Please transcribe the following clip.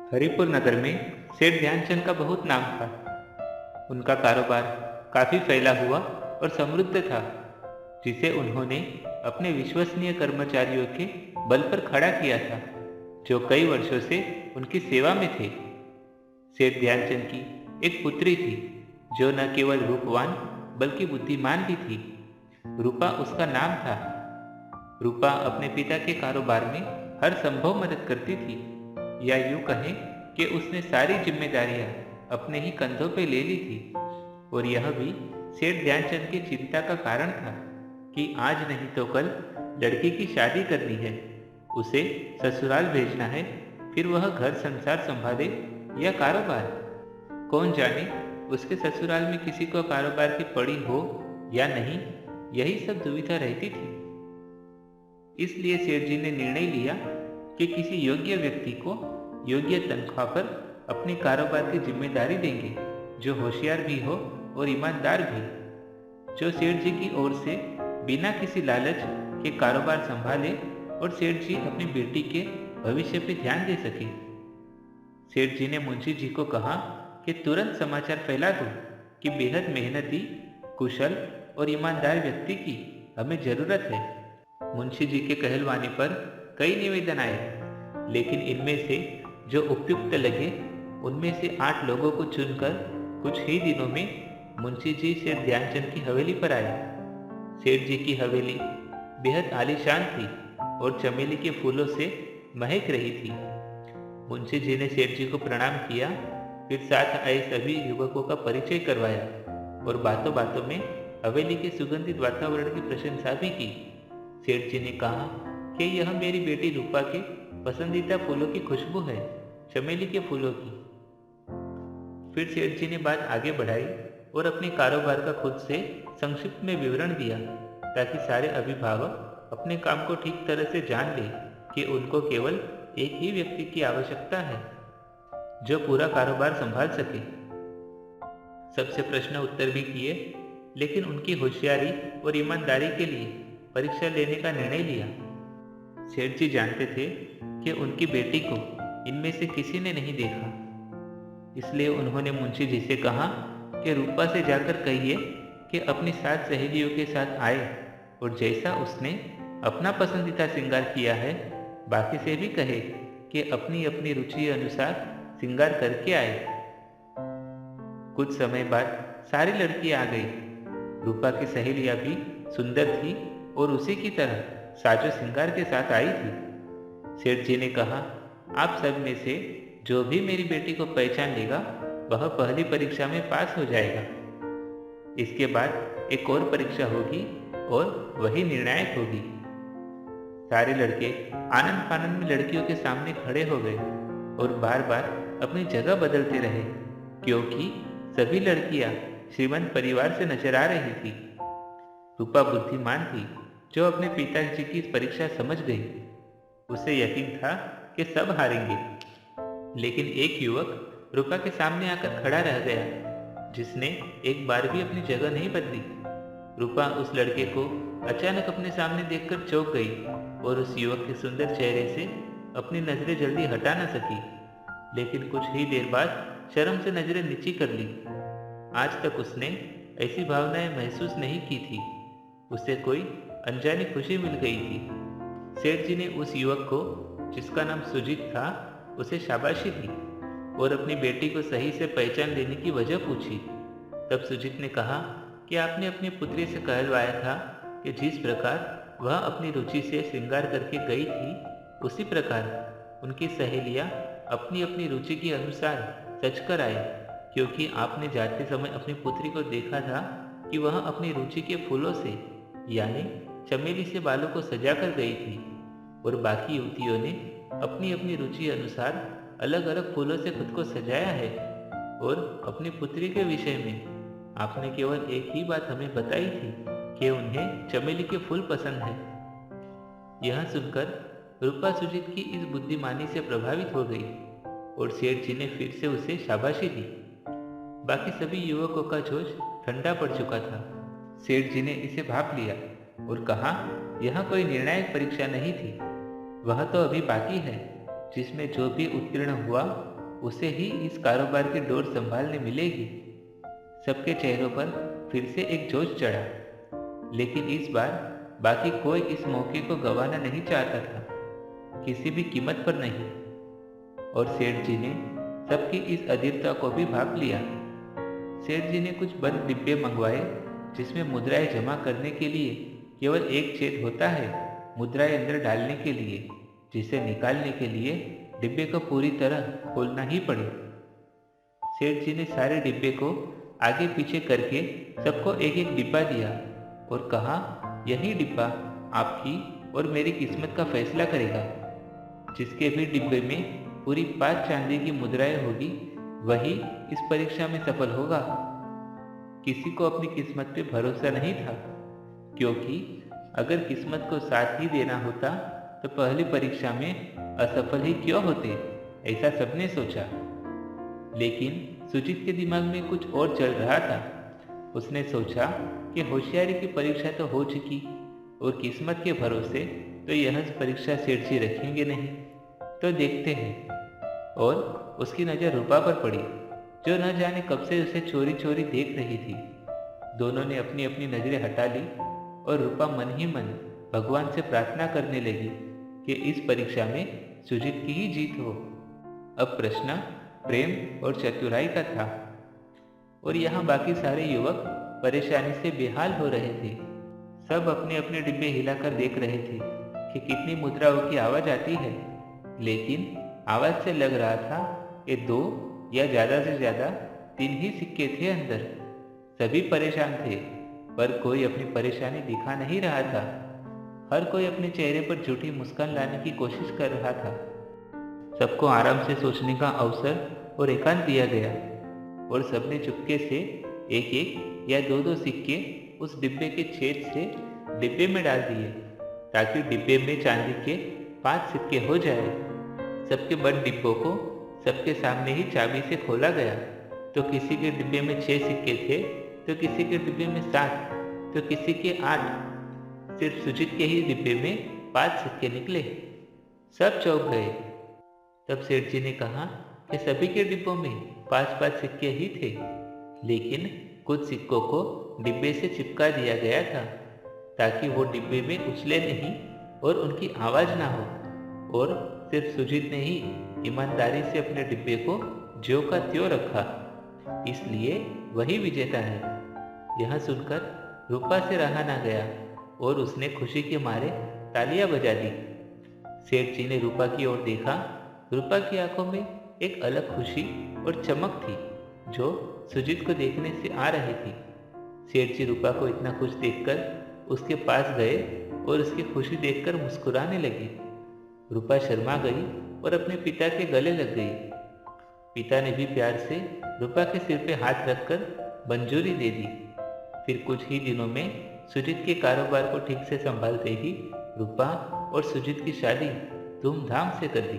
हरिपुर नगर में सेठ ध्यानचंद का बहुत नाम था। उनका कारोबार काफी फैला हुआ और समृद्ध था, जिसे उन्होंने अपने विश्वसनीय कर्मचारियों के बल पर खड़ा किया था, जो कई वर्षों से उनकी सेवा में थे। सेठ ध्यानचंद की एक पुत्री थी, जो न केवल रूपवान बल्कि बुद्धिमान भी थी। रूपा उसका नाम था। रूपा अपने पिता के कारोबार में हर संभव मदद करती थी, या यूं कहें कि उसने सारी जिम्मेदारियां अपने ही कंधों पे ले ली थी। और यह भी सेठ ध्यानचंद की चिंता का कारण था कि आज नहीं तो कल लड़की की शादी करनी है, उसे ससुराल भेजना है, फिर वह घर संसार संभाले या कारोबार। कौन जाने उसके ससुराल में किसी को कारोबार की पड़ी हो या नहीं, यही सब दुविधा रहती थी। इसलिए सेठ जी ने निर्णय लिया कि किसी योग्य व्यक्ति को योग्य तनख्वाह पर अपने कारोबार की जिम्मेदारी देंगे, जो होशियार भी हो और ईमानदार भी, जो सेठ जी की ओर से बिना किसी लालच के कारोबार संभाले और सेठ जी अपनी बेटी के भविष्य पर ध्यान दे सके। सेठ जी ने मुंशी जी को कहा कि तुरंत समाचार फैला दो कि बेहद मेहनती, कुशल और ईमानदार व्यक्ति की हमें जरूरत है। मुंशी जी के कहलवाने पर कई निवेदन आए, लेकिन इनमें से जो उपयुक्त लगे उनमें से 8 लोगों को चुनकर कुछ ही दिनों में मुंशी जी सेठ ध्यानचंद की हवेली पर आए। सेठ जी की हवेली बेहद आलीशान थी और चमेली के फूलों से महक रही थी। मुंशी जी ने सेठ जी को प्रणाम किया, फिर साथ आए सभी युवकों का परिचय करवाया और बातों बातों में हवेली के सुगंधित वातावरण की प्रशंसा भी की। सेठ जी ने कहा कि यह मेरी बेटी रूपा के पसंदीदा फूलों की खुशबू है, चमेली के फूलों की। फिर सेठ जी ने बात आगे बढ़ाई और अपने कारोबार का खुद से संक्षिप्त में विवरण दिया, ताकि सारे अभिभावक अपने काम को ठीक तरह से जान लें कि उनको केवल एक ही व्यक्ति की आवश्यकता है, जो पूरा कारोबार संभाल सके। सबसे प्रश्न उत्तर भी किए, लेकिन उनकी होशियारी और ईमानदारी के लिए परीक्षा लेने का निर्णय लिया। सेठ जी जानते थे कि उनकी बेटी को इनमें से किसी ने नहीं देखा, इसलिए उन्होंने मुंशी जी से कहा कि रूपा से जाकर कहिए कि अपनी 7 सहेलियों के साथ आए और जैसा उसने अपना पसंदीदा श्रृंगार किया है, बाकी से भी कहे कि अपनी अपनी रुचि अनुसार श्रृंगार करके आए। कुछ समय बाद सारी लड़कियां आ गई। रूपा की सहेलियां भी सुंदर थी और उसी की तरह साजो श्रृंगार के साथ आई थी। सेठ जी ने कहा, आप सब में से जो भी मेरी बेटी को पहचान लेगा, वह पहली परीक्षा में पास हो जाएगा। इसके बाद एक और परीक्षा होगी और वही निर्णायक होगी। सारे लड़के आनंद फानंद में लड़कियों के सामने खड़े हो गए और बार बार अपनी जगह बदलते रहे, क्योंकि सभी लड़कियां श्रीमंत परिवार से नजर आ रही थी। रूपा बुद्धिमान थी, जो अपने पिताजी की परीक्षा समझ गई। उसे यकीन था कि सब हारेंगे, लेकिन एक युवक रूपा के सामने आकर खड़ा रह गया, जिसने एक बार भी अपनी जगह नहीं बदली। रूपा उस लड़के को अचानक अपने सामने देखकर चौंक गई और उस युवक के सुंदर चेहरे से अपनी नजरें जल्दी हटा न सकी, लेकिन कुछ ही देर बाद शर्म से नजरें नीची कर ली। आज तक उसने ऐसी भावनाएं महसूस नहीं की थी। उसे कोई अनजानी खुशी मिल गई थी। सेठ जी ने उस युवक को, जिसका नाम सुजीत था, उसे शाबाशी दी और अपनी बेटी को सही से पहचान लेने की वजह पूछी। तब सुजीत ने कहा कि आपने अपनी पुत्री से कहलवाया था कि जिस प्रकार वह अपनी रुचि से श्रृंगार करके गई थी, उसी प्रकार उनकी सहेलियां अपनी अपनी रुचि के अनुसार सज कर आए, क्योंकि आपने जाते समय अपनी पुत्री को देखा था कि वह अपनी रुचि के फूलों से, यानी चमेली से बालों को सजा कर गई थी, और बाकी युवतियों ने अपनी अपनी रुचि अनुसार अलग अलग फूलों से खुद को सजाया है। और अपनी पुत्री के विषय में आपने केवल एक ही बात हमें बताई थी कि उन्हें चमेली के फूल पसंद है। यह सुनकर रूपा सुजीत की इस बुद्धिमानी से प्रभावित हो गई और सेठ जी ने फिर से उसे शाबाशी दी। बाकी सभी युवकों का जोश ठंडा पड़ चुका था। सेठ जी ने इसे भांप लिया और कहा, यह कोई निर्णायक परीक्षा नहीं थी, वह तो अभी बाकी है, जिसमें जो भी उत्तीर्ण हुआ उसे ही इस कारोबार की डोर संभालने मिलेगी। सबके चेहरों पर फिर से एक जोश चढ़ा, लेकिन इस बार बाकी कोई इस मौके को गंवाना नहीं चाहता था, किसी भी कीमत पर नहीं। और सेठ जी ने सबकी इस अधीरता को भी भाप लिया। सेठ जी ने कुछ बंद डिब्बे मंगवाए जिसमें मुद्राएं जमा करने के लिए केवल एक छेद होता है, मुद्राएं अंदर डालने के लिए, जिसे निकालने के लिए डिब्बे को पूरी तरह खोलना ही पड़े। सेठ जी ने सारे डिब्बे को आगे पीछे करके सबको एक एक डिब्बा दिया और कहा, यही डिब्बा आपकी और मेरी किस्मत का फैसला करेगा। जिसके भी डिब्बे में पूरी 5 चांदी की मुद्राएं होगी, वही इस परीक्षा में सफल होगा। किसी को अपनी किस्मत पे भरोसा नहीं था, क्योंकि अगर किस्मत को साथ ही देना होता तो पहली परीक्षा में असफल ही क्यों होते, ऐसा सबने सोचा। लेकिन सुजीत के दिमाग में कुछ और चल रहा था। उसने सोचा कि होशियारी की परीक्षा तो हो चुकी और किस्मत के भरोसे तो यह परीक्षा सेठ जी रखेंगे नहीं, तो देखते हैं। और उसकी नज़र रूपा पर पड़ी, जो न जाने कब से उसे चोरी चोरी देख रही थी। दोनों ने अपनी अपनी नजरें हटा ली और रूपा मन ही मन भगवान से प्रार्थना करने लगी कि इस परीक्षा में सुजीत की ही जीत हो। अब प्रश्न प्रेम और चतुराई का था, और यहाँ बाकी सारे युवक परेशानी से बेहाल हो रहे थे। सब अपने अपने डिब्बे हिलाकर देख रहे थे कि कितनी मुद्राओं की आवाज आती है, लेकिन आवाज से लग रहा था कि 2 या ज्यादा से ज्यादा 3 ही सिक्के थे अंदर। सभी परेशान थे, पर कोई अपनी परेशानी दिखा नहीं रहा था। हर कोई अपने चेहरे पर झूठी मुस्कान लाने की कोशिश कर रहा था। सबको आराम से सोचने का अवसर और एकांत दिया गया, और सबने चुपके से एक एक या 2 सिक्के उस डिब्बे के छेद से डिब्बे में डाल दिए, ताकि डिब्बे में चांदी के 5 सिक्के हो जाए। सबके बंद डिब्बों को सबके सामने ही चाबी से खोला गया, तो किसी के डिब्बे में 6 सिक्के थे, तो किसी के डिब्बे में 7, तो किसी के 8। सिर्फ सुजीत के ही डिब्बे में 5 सिक्के निकले। सब चौंक गए। तब सेठ जी ने कहा कि सभी के डिब्बों में 5-5 सिक्के ही थे, लेकिन कुछ सिक्कों को डिब्बे से चिपका दिया गया था, ताकि वो डिब्बे में उछले नहीं और उनकी आवाज ना हो। और सिर्फ सुजीत ने ही ईमानदारी से अपने डिब्बे को ज्यों का त्यों रखा, इसलिए वही विजेता है। यह सुनकर रूपा से रहा ना गया और उसने खुशी के मारे तालियां बजा दी। सेठ जी ने रूपा की ओर देखा। रूपा की आंखों में एक अलग खुशी और चमक थी, जो सुजीत को देखने से आ रही थी। सेठ जी रूपा को इतना खुश देखकर उसके पास गए और उसकी खुशी देखकर मुस्कुराने लगे। रूपा शर्मा गई और अपने पिता के गले लग गई। पिता ने भी प्यार से रूपा के सिर पे हाथ रखकर मंजूरी दे दी। फिर कुछ ही दिनों में सुजीत के कारोबार को ठीक से संभालते ही रूपा और सुजीत की शादी धूमधाम से कर दी।